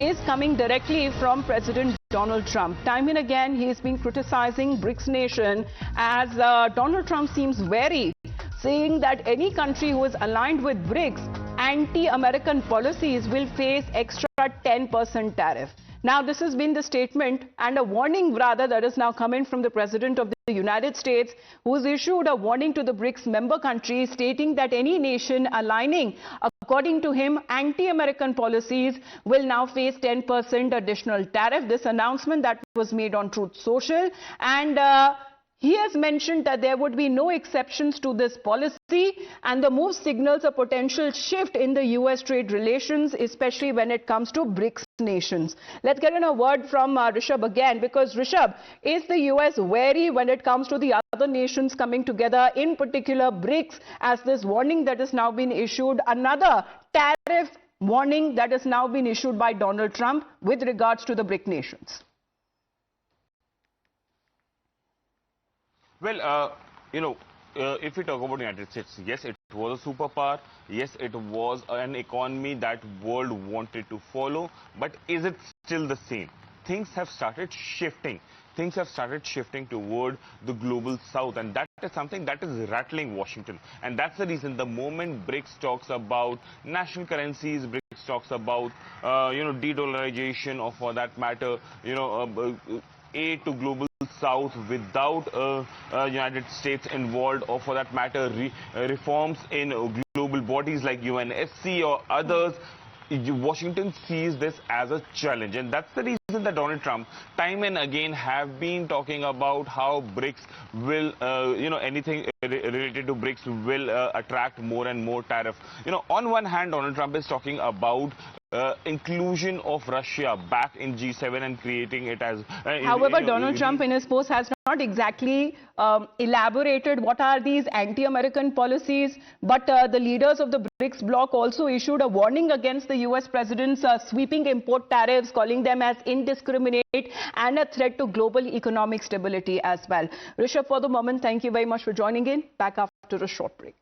is coming directly from President Donald Trump. Time and again, he has been criticizing BRICS nation as Donald Trump seems wary, saying that any country who is aligned with BRICS, anti-American policies will face extra 10% tariff. Now, this has been the statement and a warning rather that is now coming from the President of the United States, who has issued a warning to the BRICS member countries stating that any nation aligning, according to him, anti-American policies will now face 10% additional tariff. This announcement that was made on Truth Social, and he has mentioned that there would be no exceptions to this policy, and the move signals a potential shift in the U.S. trade relations, especially when it comes to BRICS nations. Let's get in a word from Rishabh again, because Rishabh, is the U.S. wary when it comes to the other nations coming together, in particular BRICS, as this warning that has now been issued, another tariff warning that has now been issued by Donald Trump with regards to the BRIC nations? Well, if we talk about the United States, yes, it was a superpower. Yes, it was an economy that world wanted to follow. But is it still the same? Things have started shifting. Things have started shifting toward the global south, and that is something that is rattling Washington. And that's the reason the moment BRICS talks about national currencies, BRICS talks about, de-dollarization, or for that matter, aid to global south without United States involved, or for that matter reforms in global bodies like UNSC or others, Washington sees this as a challenge. And that's the reason that Donald Trump time and again have been talking about how BRICS will, anything related to BRICS will attract more and more tariff. On one hand, Donald Trump is talking about inclusion of Russia back in G7 and creating it as... However, Donald Trump in his post has not exactly elaborated what are these anti-American policies, but the leaders of the BRICS bloc also issued a warning against the US president's sweeping import tariffs, calling them as indiscriminate and a threat to global economic stability as well. Rishabh, for the moment, thank you very much for joining in. Back after a short break.